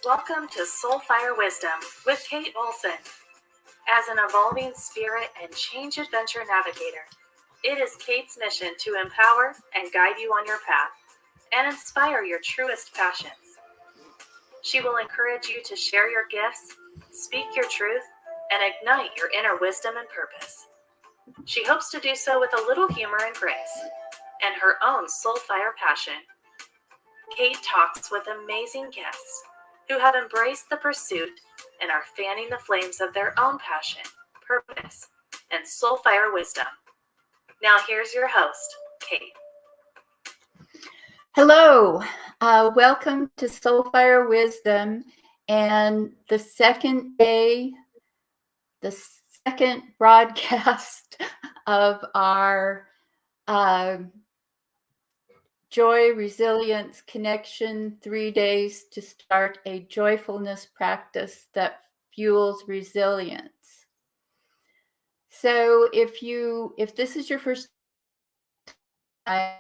Welcome to Soulfire Wisdom with Kate Olson. As an evolving spirit and change adventure navigator, it is Kate's mission to empower and guide you on your path and inspire your truest passions. She will encourage you to share your gifts, speak your truth, and ignite your inner wisdom and purpose. She hopes to do so with a little humor and grace, and her own soulfire passion. Kate talks with amazing guests who have embraced the pursuit and are fanning the flames of their own passion, purpose, and soulfire wisdom. Now here's your host, Kate. Hello, welcome to Soulfire Wisdom and the second day, the second broadcast of our Joy, Resilience, Connection, 3 days to start a joyfulness practice that fuels resilience. So if this is your first time,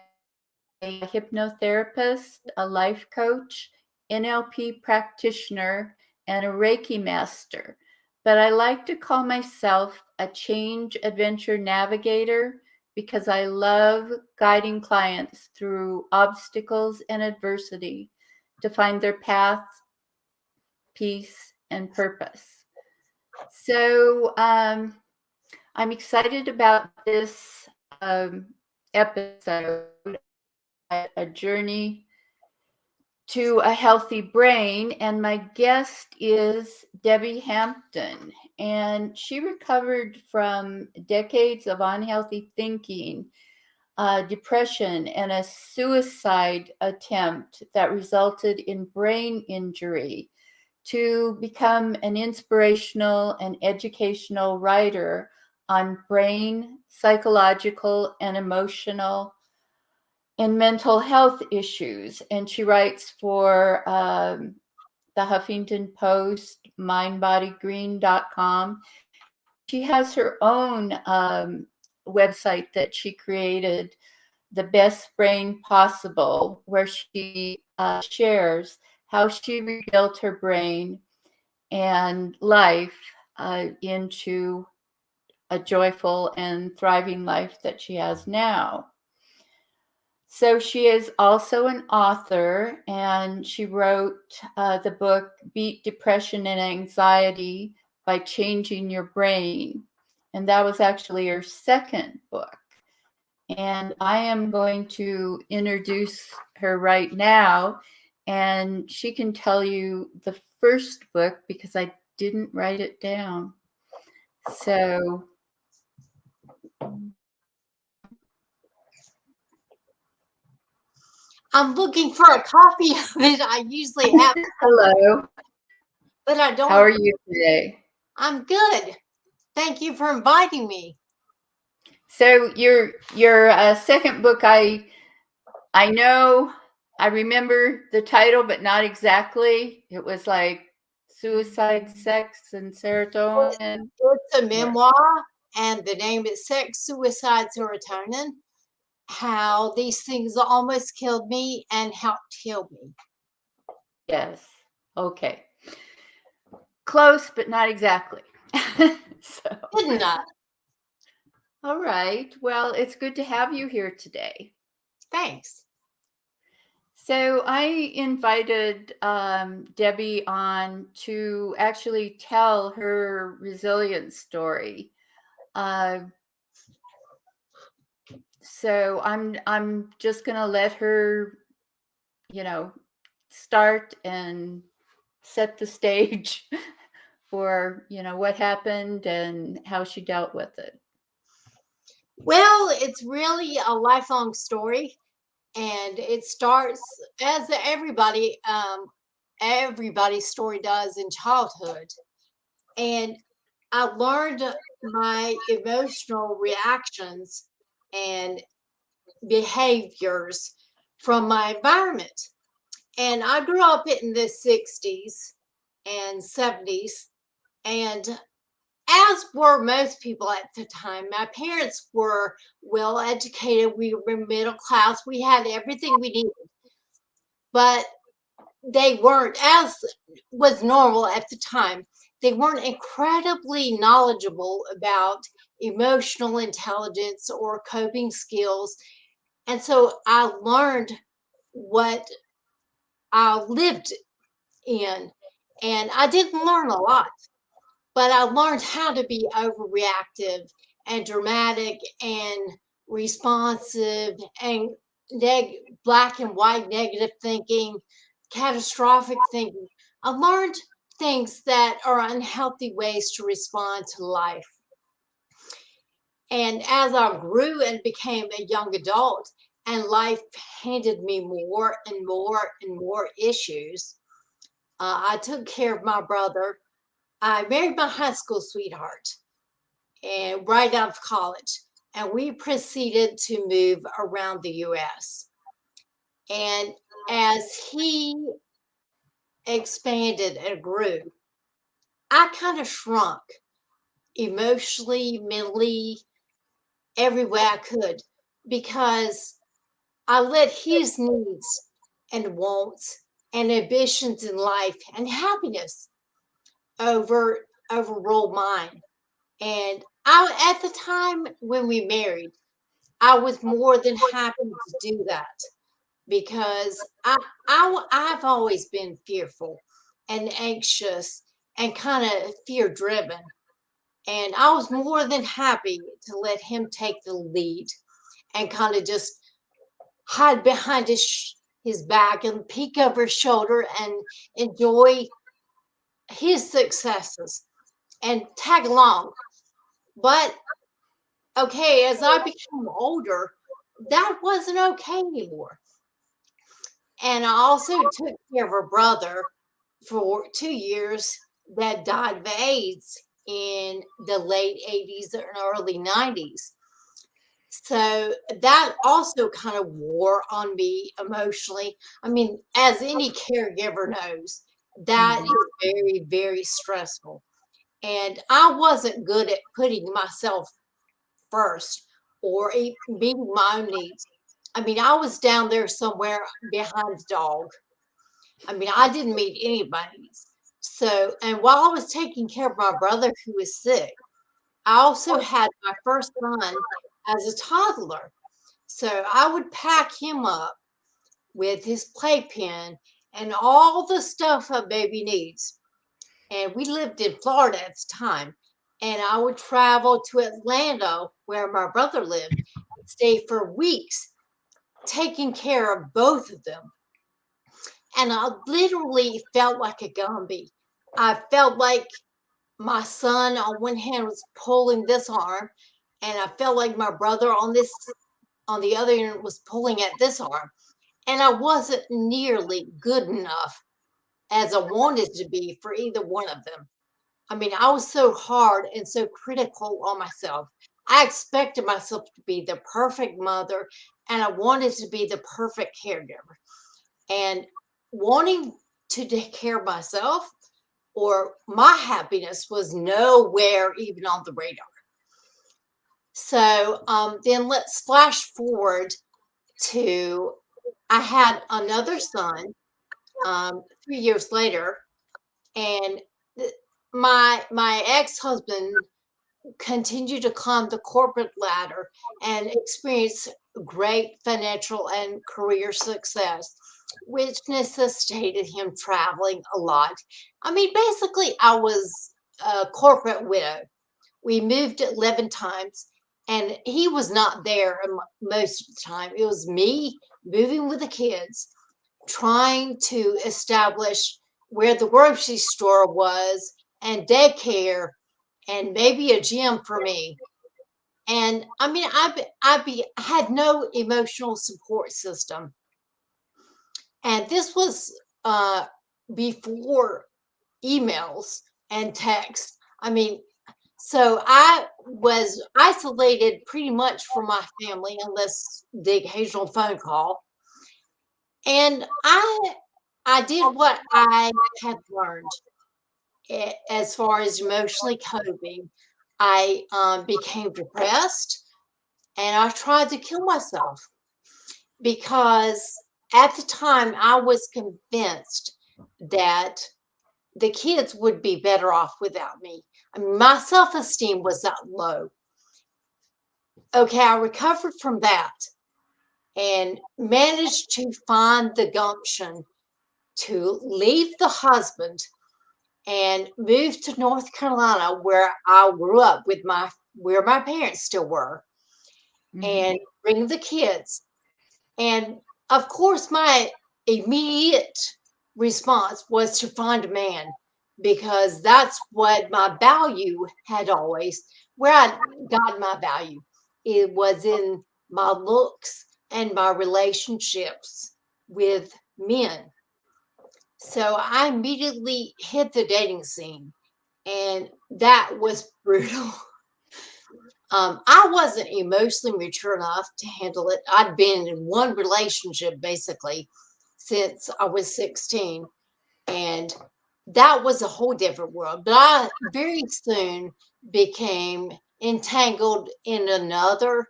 a hypnotherapist, a life coach, NLP practitioner, and a Reiki master. But I like to call myself a change adventure navigator because I love guiding clients through obstacles and adversity to find their path, peace, and purpose. So I'm excited about this episode, a journey to a healthy brain. And my guest is Debbie Hampton. And she recovered from decades of unhealthy thinking, depression, and a suicide attempt that resulted in brain injury to become an inspirational and educational writer on brain, psychological, and emotional and mental health issues. And she writes for the Huffington Post, mindbodygreen.com. She has her own website that she created, The Best Brain Possible, where she shares how she rebuilt her brain and life into a joyful and thriving life that she has now. So she is also an author, and she wrote the book Beat Depression and Anxiety by Changing Your Brain. And that was actually her second book. And I am going to introduce her right now, and she can tell you the first book because I didn't write it down. So I'm looking for a copy of it. I usually have. Hello. But I don't. How are you today? I'm good. Thank you for inviting me. So your second book, I know, I remember the title, but not exactly. It was like Suicide, Sex, and Serotonin. It's a memoir, and the name is Sex, Suicide, Serotonin. How these things almost killed me and helped heal me. Yes. Okay. Close, but not exactly. So. Good enough. All right. Well, it's good to have you here today. Thanks. So I invited Debbie on to actually tell her resilience story. So I'm just gonna let her, start and set the stage for what happened and how she dealt with it. Well, it's really a lifelong story, and it starts as everybody's story does in childhood. And I learned my emotional reactions and behaviors from my environment. And I grew up in the 60s and 70s, and as were most people at the time. My parents were well educated. We were middle class. We had everything we needed. But they weren't, as was normal at the time, they weren't incredibly knowledgeable about emotional intelligence or coping skills. And so I learned what I lived in. And I didn't learn a lot, but I learned how to be overreactive and dramatic and responsive and black and white negative thinking, catastrophic thinking. I learned things that are unhealthy ways to respond to life. And as I grew and became a young adult, and life handed me more and more and more issues, I took care of my brother. I married my high school sweetheart and right out of college, and we proceeded to move around the US. And as he expanded and grew, I kind of shrunk emotionally, mentally, every way I could, because I let his needs and wants and ambitions in life and happiness overrule mine. And at the time when we married, I was more than happy to do that because I've always been fearful and anxious and kind of fear driven. And I was more than happy to let him take the lead and kind of just hide behind his back and peek over his shoulder and enjoy his successes and tag along. But okay, as I became older, that wasn't okay anymore. And I also took care of a brother for 2 years that died of AIDS in the late 80s and early 90s. So that also kind of wore on me emotionally. I mean, as any caregiver knows, that is very, very stressful. And I wasn't good at putting myself first or meeting my own needs. I mean, I was down there somewhere behind the dog. I mean, I didn't meet anybody's. So, and while I was taking care of my brother who was sick, I also had my first son as a toddler. So I would pack him up with his playpen and all the stuff a baby needs. And we lived in Florida at the time. And I would travel to Atlanta, where my brother lived, and stay for weeks taking care of both of them. And I literally felt like a Gumby. I felt like my son on one hand was pulling this arm, and I felt like my brother on the other end was pulling at this arm. And I wasn't nearly good enough as I wanted to be for either one of them. I mean, I was so hard and so critical on myself. I expected myself to be the perfect mother, and I wanted to be the perfect caregiver. And wanting to take care of myself or my happiness was nowhere even on the radar. So then let's flash forward to I had another son 3 years later, and my ex-husband continued to climb the corporate ladder and experience great financial and career success, which necessitated him traveling a lot. I mean, basically, I was a corporate widow. We moved 11 times, and he was not there most of the time. It was me moving with the kids, trying to establish where the grocery store was and daycare and maybe a gym for me. And I mean, I had no emotional support system. And this was before emails and text. I mean, so I was isolated pretty much from my family, unless the occasional phone call. And I did what I had learned as far as emotionally coping. I became depressed and I tried to kill myself because at the time I was convinced that the kids would be better off without me. I mean, my self-esteem was that low. Okay, I recovered from that and managed to find the gumption to leave the husband and move to North Carolina, where I grew up with where my parents still were, and bring the kids. And of course, my immediate response was to find a man, because that's what my value had always, where I got my value. It was in my looks and my relationships with men. So I immediately hit the dating scene, and that was brutal. I wasn't emotionally mature enough to handle it. I'd been in one relationship basically since I was 16, and that was a whole different world. But I very soon became entangled in another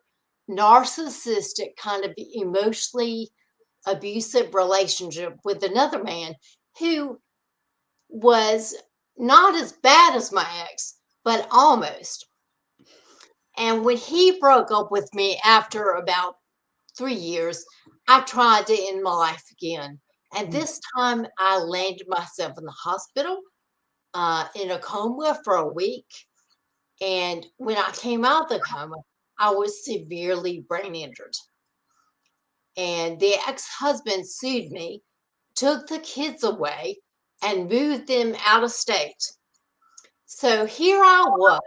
narcissistic kind of emotionally abusive relationship with another man who was not as bad as my ex, but almost. And when he broke up with me after about 3 years, I tried to end my life again. And this time I landed myself in the hospital in a coma for a week. And when I came out of the coma, I was severely brain injured. And the ex-husband sued me, took the kids away, and moved them out of state. So here I was,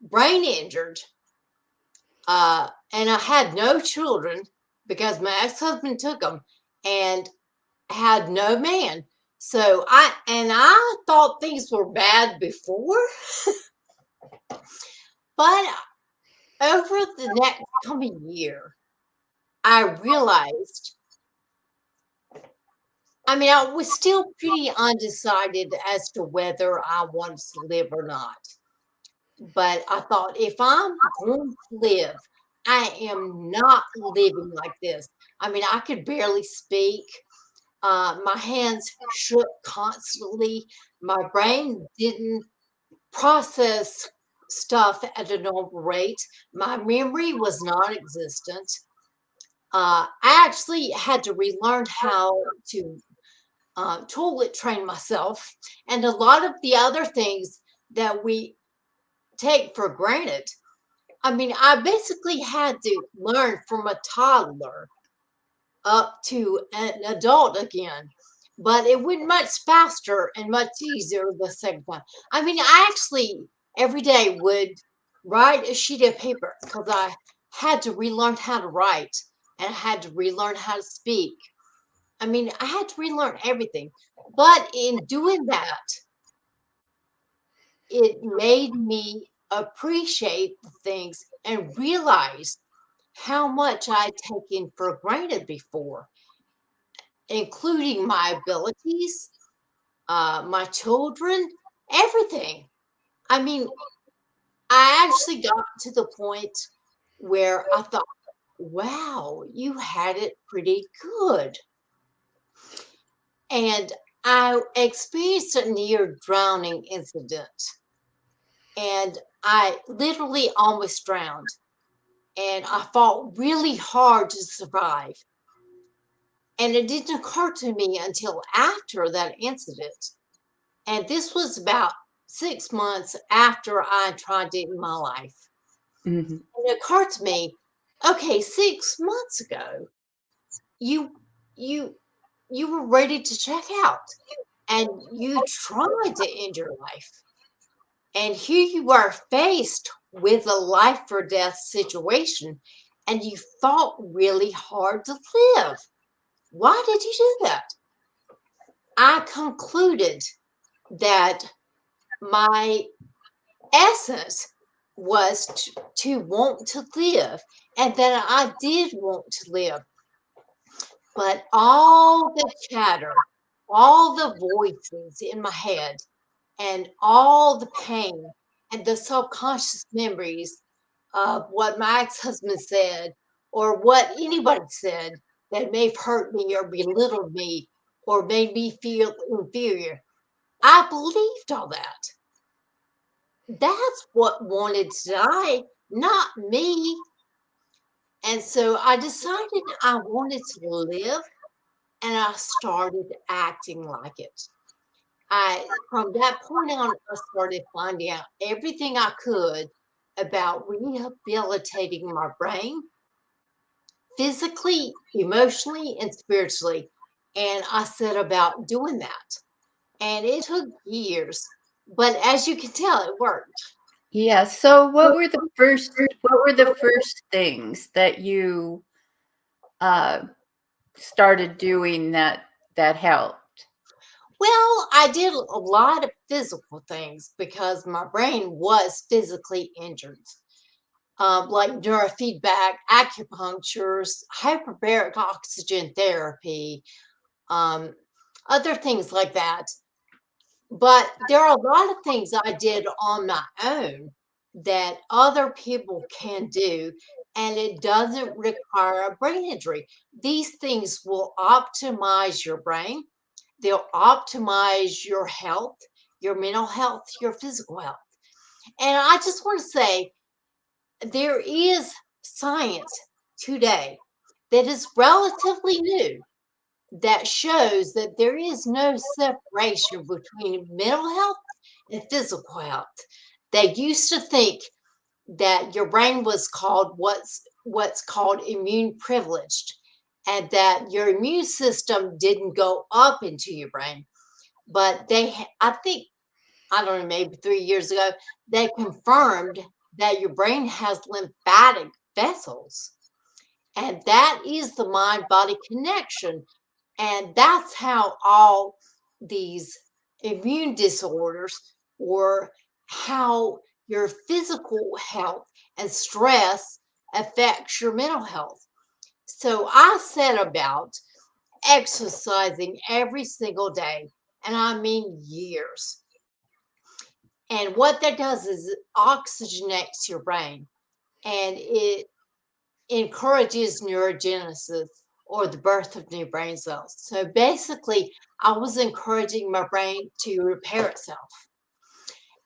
brain injured, and I had no children because my ex-husband took them, and had no man. So I thought things were bad before, but over the next coming year, I realized, I mean, I was still pretty undecided as to whether I wanted to live or not. But I thought, if I'm going to live, I am not living like this. I mean, I could barely speak. My hands shook constantly. My brain didn't process stuff at a normal rate. My memory was non-existent. I actually had to relearn how to toilet train myself, and a lot of the other things that we take for granted. I mean, I basically had to learn from a toddler up to an adult again, but it went much faster and much easier the second time. I mean, I actually every day would write a sheet of paper because I had to relearn how to write, and I had to relearn how to speak. I mean, I had to relearn everything. But in doing that, it made me appreciate the things and realize how much I'd taken for granted before, including my abilities, my children, everything. I mean, I actually got to the point where I thought, wow, you had it pretty good. And I experienced a near drowning incident, and I literally almost drowned. And I fought really hard to survive. And it didn't occur to me until after that incident. And this was about 6 months after I tried to end my life. Mhm. And it occurred to me, okay, 6 months ago, you you you were ready to check out, and you tried to end your life. And here you are faced with a life or death situation, and you fought really hard to live. Why did you do that? I concluded that my essence was to want to live, and that I did want to live. But all the chatter, all the voices in my head, and all the pain and the subconscious memories of what my ex-husband said or what anybody said that may have hurt me or belittled me or made me feel inferior. I believed all that. That's what wanted to die, not me. And so I decided I wanted to live, and I started acting like it. From that point on, I started finding out everything I could about rehabilitating my brain, physically, emotionally, and spiritually. And I set about doing that. And it took years, but as you can tell, it worked. Yeah. So what were the first things that you started doing that helped? Well, I did a lot of physical things because my brain was physically injured, like neurofeedback, acupunctures, hyperbaric oxygen therapy, um, other things like that. But there are a lot of things I did on my own that other people can do, and it doesn't require a brain injury. These things will optimize your brain, they'll optimize your health, your mental health, your physical health. And I just want to say there is science today that is relatively new that shows that there is no separation between mental health and physical health. They used to think that your brain was called what's called immune privileged, and that your immune system didn't go up into your brain. But I think, I don't know, maybe 3 years ago, they confirmed that your brain has lymphatic vessels, and that is the mind body connection. And that's how all these immune disorders, or how your physical health and stress affects your mental health. So I set about exercising every single day, and I mean years. And what that does is it oxygenates your brain, and it encourages neurogenesis, or the birth of new brain cells. So basically, I was encouraging my brain to repair itself.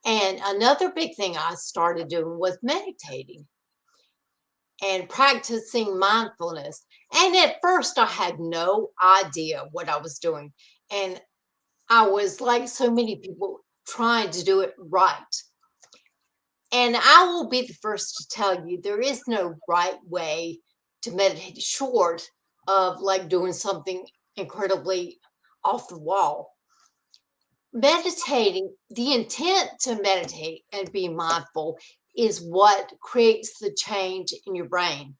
And another big thing I started doing was meditating and practicing mindfulness. And at first, I had no idea what I was doing. And I was, like so many people, trying to do it right. And I will be the first to tell you there is no right way to meditate, short of like doing something incredibly off the wall. Meditating, the intent to meditate and be mindful is what creates the change in your brain.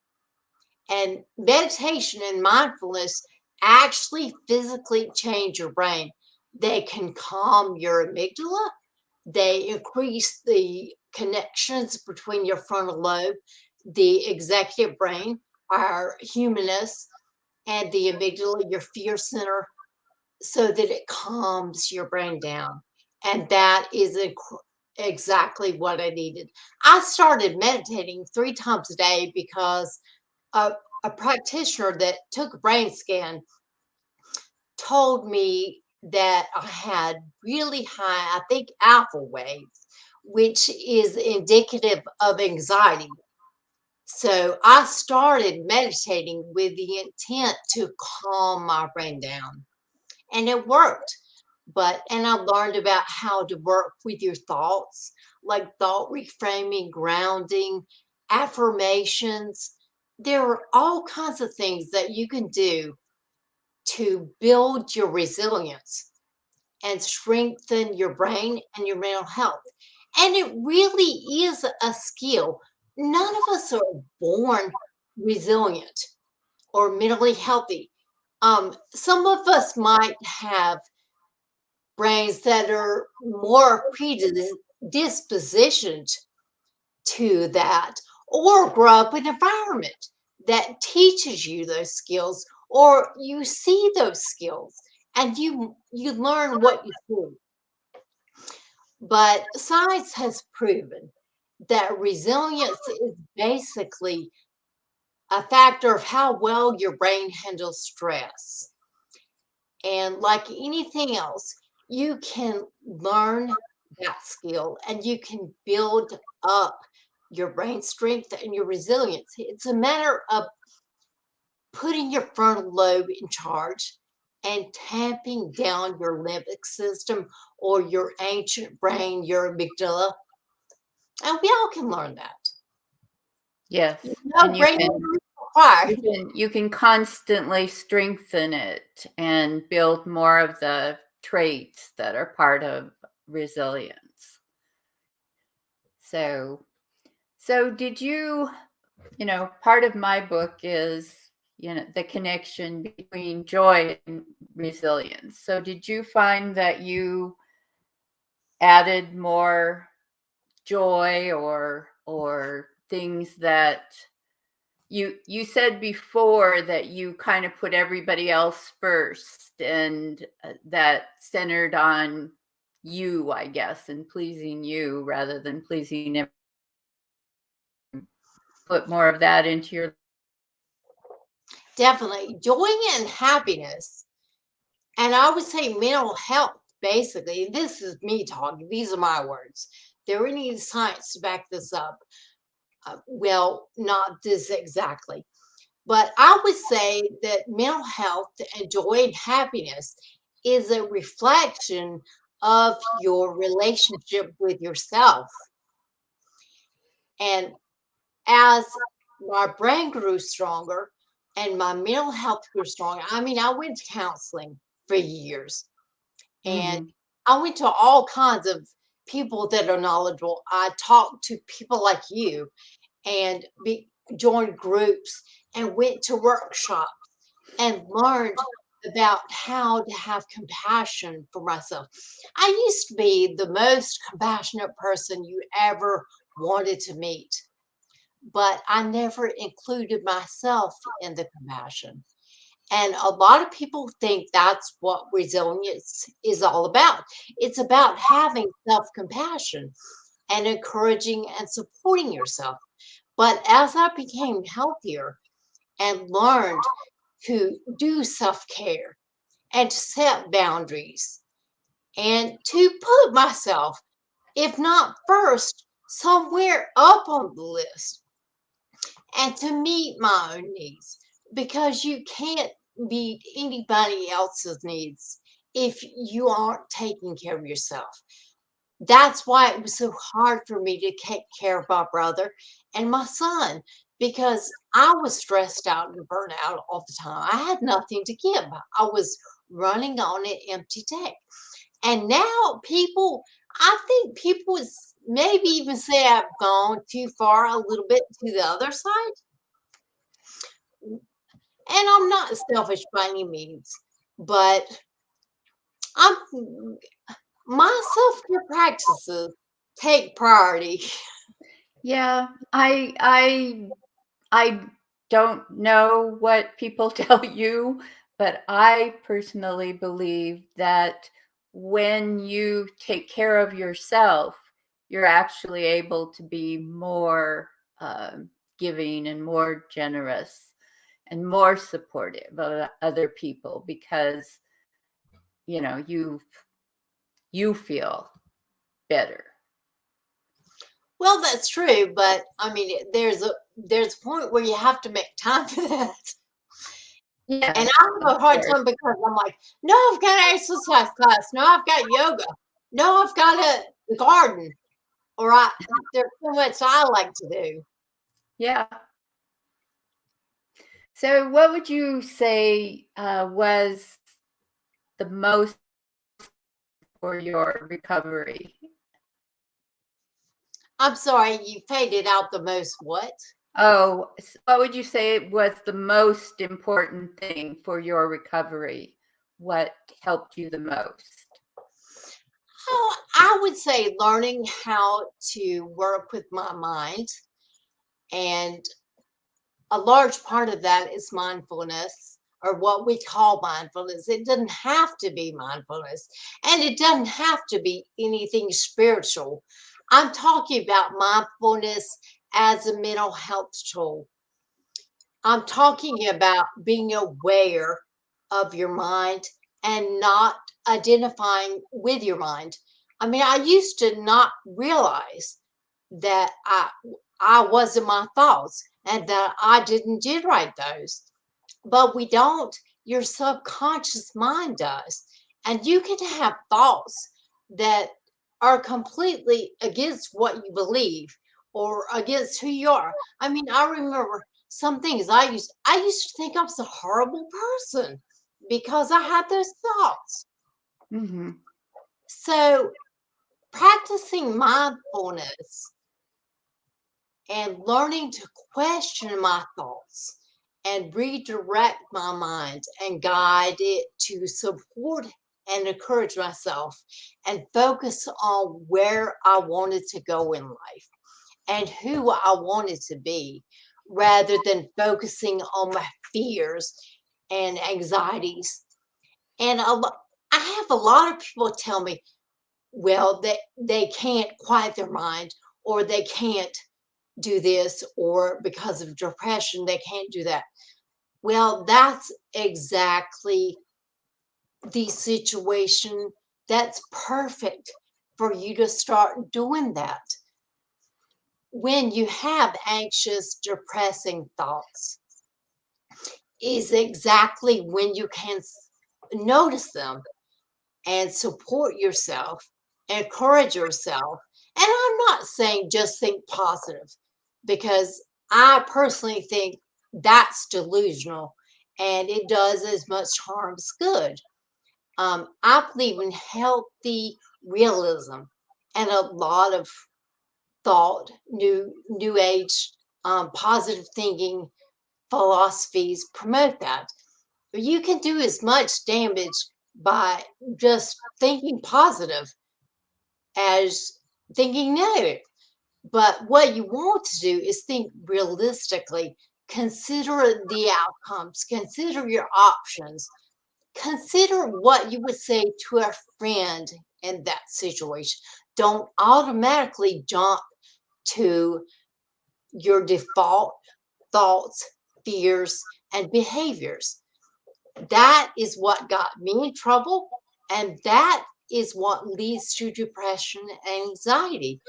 And meditation and mindfulness actually physically change your brain. They can calm your amygdala, they increase the connections between your frontal lobe, the executive brain, our humanist, and the amygdala, your fear center, so that it calms your brain down. And that is exactly what I needed. I started meditating 3 times a day because a practitioner that took a brain scan told me that I had really high, I think, alpha waves, which is indicative of anxiety. So I started meditating with the intent to calm my brain down, and it worked. And I learned about how to work with your thoughts, like thought reframing, grounding, affirmations. There are all kinds of things that you can do to build your resilience and strengthen your brain and your mental health. And it really is a skill. None of us are born resilient or mentally healthy. Some of us might have brains that are more predispositioned to that, or grow up in an environment that teaches you those skills, or you see those skills and you learn what you see. But science has proven that resilience is basically a factor of how well your brain handles stress. And like anything else, you can learn that skill and you can build up your brain strength and your resilience. It's a matter of putting your frontal lobe in charge and tamping down your limbic system or your ancient brain, your amygdala. And we all can learn that. Yes. No And brain injury required. you can constantly strengthen it and build more of the traits that are part of resilience. So did you know, part of my book is, you know, the connection between joy and resilience. So did you find that you added more joy or things that you said before that you kind of put everybody else first, and that centered on you, I guess, and pleasing you rather than pleasing everyone. Put more of that into your Definitely. Joy and happiness. And I would say mental health, basically. This is me talking. These are my words. There any science to back this up. Well, not this exactly. But I would say that mental health and joy and happiness is a reflection of your relationship with yourself. And as my brain grew stronger and my mental health grew stronger, I mean, I went to counseling for years and I went to all kinds of people that are knowledgeable. I talked to people like you and joined groups and went to workshops and learned about how to have compassion for myself. I used to be the most compassionate person you ever wanted to meet, but I never included myself in the compassion. And a lot of people think that's what resilience is all about. It's about having self compassion and encouraging and supporting yourself. But as I became healthier and learned to do self care and to set boundaries and to put myself, if not first, somewhere up on the list and to meet my own needs, because you can't meet anybody else's needs if you aren't taking care of yourself. That's why it was so hard for me to take care of my brother and my son, because I was stressed out and burnt out all the time. I had nothing to give. I was running on an empty tank. And now people, I think people maybe even say I've gone too far a little bit to the other side. And I'm not selfish by any means, but I'm my self-care practices take priority. Yeah, I don't know what people tell you, but I personally believe that when you take care of yourself, you're actually able to be more giving and more generous and more supportive of other people, because you know you feel better. Well, that's true, but I mean, there's a point where you have to make time for that. Yes, And I have of a hard course. time because I'm like, no, I've got an exercise class. No, I've got yoga. No, I've got a garden. Or there's so much I like to do. Yeah. So, what would you say was the most for your recovery? I'm sorry, you faded out the most what? Oh, what would you say was the most important thing for your recovery? What helped you the most? Oh, I would say learning how to work with my mind. And a large part of that is mindfulness, or what we call mindfulness. It doesn't have to be mindfulness, and it doesn't have to be anything spiritual. I'm talking about mindfulness as a mental health tool. I'm talking about being aware of your mind and not identifying with your mind. I mean, I used to not realize that I wasn't my thoughts and that I didn't generate those. But we don't. Your subconscious mind does. And you can have thoughts that are completely against what you believe or against who you are. I mean, I remember some things I used to think I was a horrible person because I had those thoughts. Mm-hmm. So practicing mindfulness and learning to question my thoughts and redirect my mind and guide it to support and encourage myself and focus on where I wanted to go in life and who I wanted to be rather than focusing on my fears and anxieties. And I have a lot of people tell me, well, they can't quiet their mind or they can't do this, or because of depression, they can't do that. Well, that's exactly the situation that's perfect for you to start doing that. When you have anxious, depressing thoughts, is exactly when you can notice them and support yourself, encourage yourself. And I'm not saying just think positive, because I personally think that's delusional and it does as much harm as good. I believe in healthy realism and a lot of thought, new age, positive thinking philosophies promote that. You can do as much damage by just thinking positive as thinking negative. But what you want to do is think realistically, consider the outcomes, consider your options, consider what you would say to a friend in that situation. Don't automatically jump to your default thoughts, fears, and behaviors. That is what got me in trouble, and that is what leads to depression and anxiety.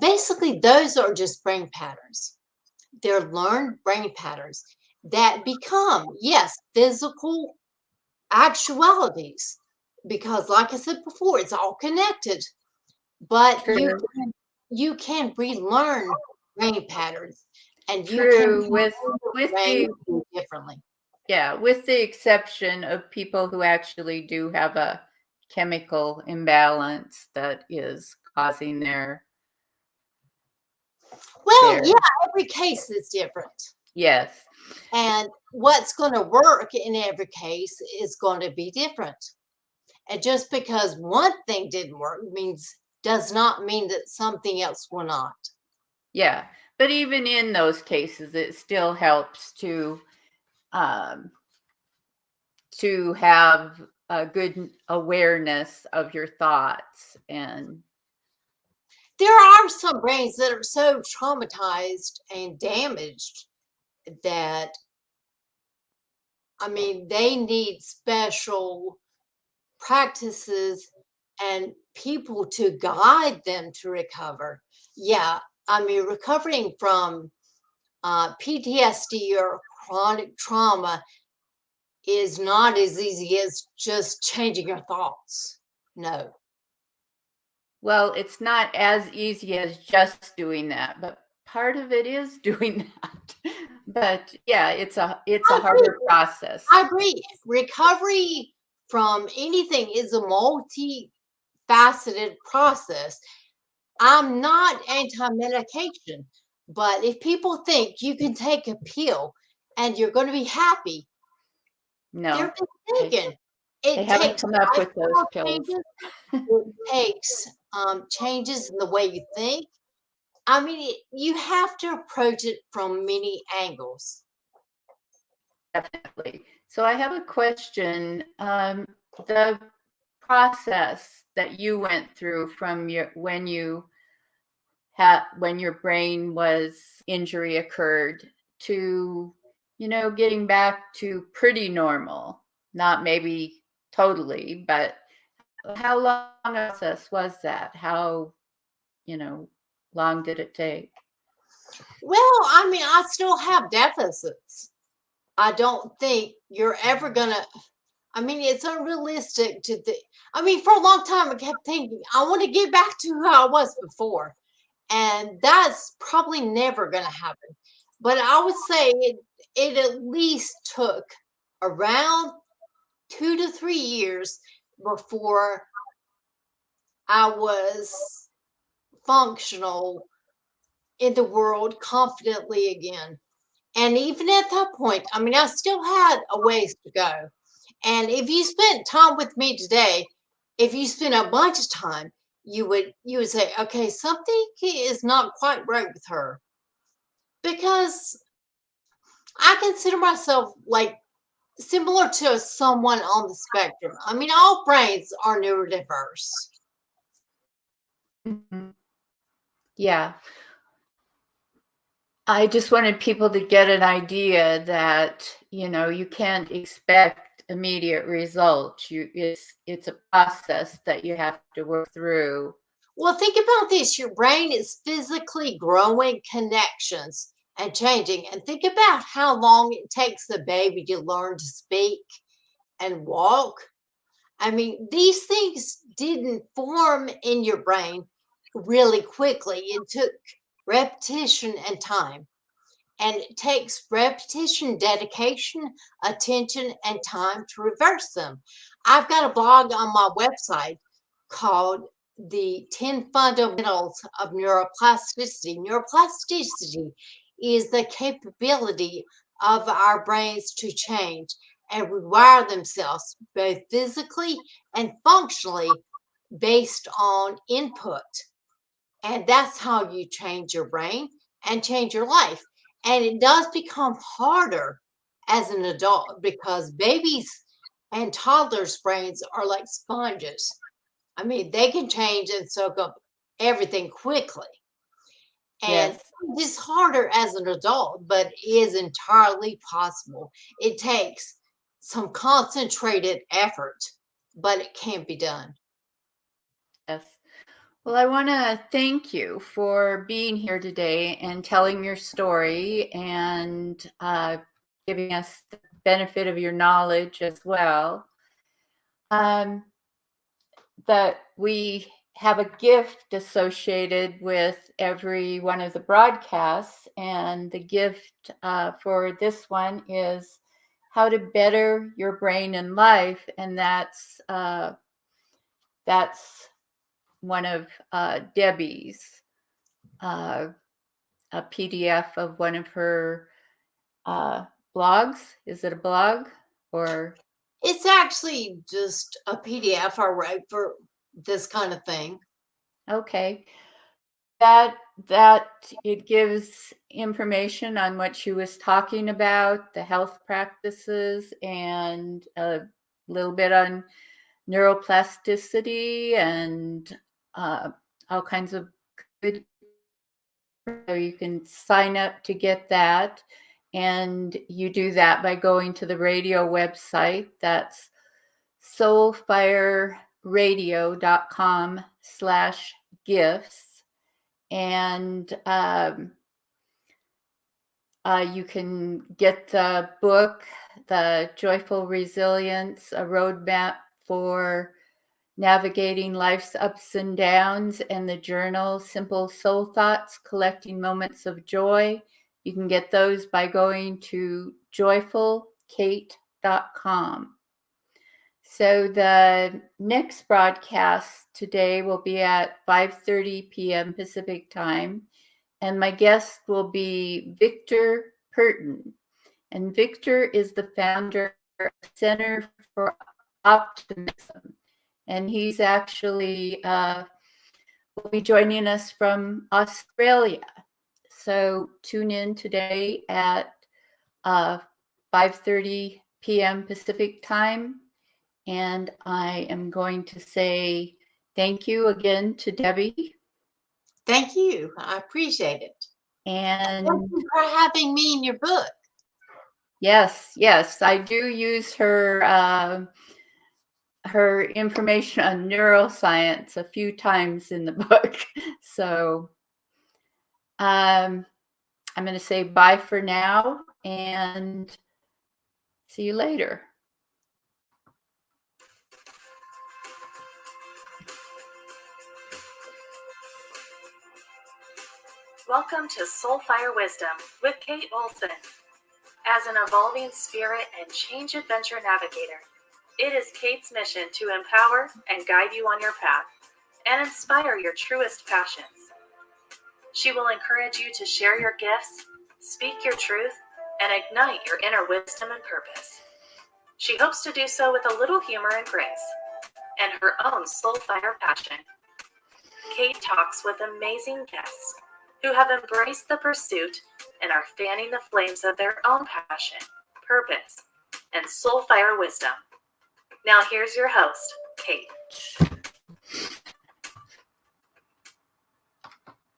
Basically, those are just brain patterns. They're learned brain patterns that become, yes, physical actualities. Because, like I said before, it's all connected. But True. you can relearn brain patterns, and you can True. With brain the differently. yeah, with the exception of people who actually do have a chemical imbalance that is causing Well, their yeah, every case is different. yes. And what's going to work in every case is going to be different. And just because one thing didn't work does not mean that something else will not. Yeah. But even in those cases, it still helps to have a good awareness of your thoughts. And There are some brains that are so traumatized and damaged that, I mean, they need special practices and people to guide them to recover. Yeah, I mean, recovering from PTSD or chronic trauma is not as easy as just changing your thoughts. No. well, it's not as easy as just doing that, but part of it is doing that. But yeah, it's a I agree. harder process. I agree. Recovery from anything is a multi-faceted process. I'm not anti-medication, but if people think you can take a pill and you're going to be happy, No, they're they, mistaken. they It haven't takes come up with those lifestyle pills. changes. It takes changes in the way you think. I mean, you have to approach it from many angles. Definitely. So I have a question. The process that you went through from when your brain was injury occurred to, getting back to pretty normal, not maybe totally, but how long a process was that? How, long did it take? Well, I mean, I still have deficits. I don't think you're ever gonna. I mean, it's unrealistic to think. I mean, for a long time, I kept thinking, I want to get back to who I was before. And that's probably never going to happen. But I would say it at least took around 2 to 3 years before I was functional in the world confidently again. And even at that point, I mean, I still had a ways to go. And if you spent time with me today, if you spent a bunch of time, you would say, okay, something is not quite right with her. Because I consider myself like similar to someone on the spectrum. I mean, all brains are neurodiverse. Mhm. Yeah. I just wanted people to get an idea that, you can't expect immediate results. It's a process that you have to work through. Well, think about this. Your brain is physically growing connections and changing. And think about how long it takes the baby to learn to speak and walk. I mean, these things didn't form in your brain really quickly. It took repetition and time. And it takes repetition, dedication, attention, and time to reverse them. I've got a blog on my website called The 10 Fundamentals of Neuroplasticity. Neuroplasticity is the capability of our brains to change and rewire themselves both physically and functionally based on input. And that's how you change your brain and change your life. And it does become harder as an adult because babies and toddlers' brains are like sponges. I mean, they can change and soak up everything quickly. And Yes. it's harder as an adult, but is entirely possible. It takes some concentrated effort, but it can be done. Yes. Well, I want to thank you for being here today and telling your story and giving us the benefit of your knowledge as well. That we have a gift associated with every one of the broadcasts, and the gift for this one is how to better your brain and life, and that's one of Debbie's, a PDF of one of her blogs. Is it a blog or? It's actually just a PDF I wrote for this kind of thing. Okay. That it gives information on what she was talking about, the health practices, and a little bit on neuroplasticity and all kinds of good. So you can sign up to get that. And you do that by going to the radio website. That's soulfireradio.com/gifts. And you can get the book, The Joyful Resilience, a roadmap for navigating life's ups and downs, and the journal, Simple Soul Thoughts, Collecting Moments of Joy. You can get those by going to joyfulkate.com. So the next broadcast today will be at 5:30 p.m. Pacific time, and my guest will be Victor Purton. And Victor is the founder of Center for Optimism, and he's actually will be joining us from Australia. So tune in today at 5:30 p.m. Pacific time. And I am going to say thank you again to Debbie. Thank you. I appreciate it. And thank you for having me in your book. Yes, I do use her her information on neuroscience a few times in the book. So I'm going to say bye for now and see you later. Welcome to Soulfire Wisdom with Kate Olson. As an evolving spirit and change adventure navigator, it is Kate's mission to empower and guide you on your path and inspire your truest passions. She will encourage you to share your gifts, speak your truth, and ignite your inner wisdom and purpose. She hopes to do so with a little humor and grace, and her own soulfire passion. Kate talks with amazing guests who have embraced the pursuit and are fanning the flames of their own passion, purpose, and soulfire wisdom. Now here's your host, Kate.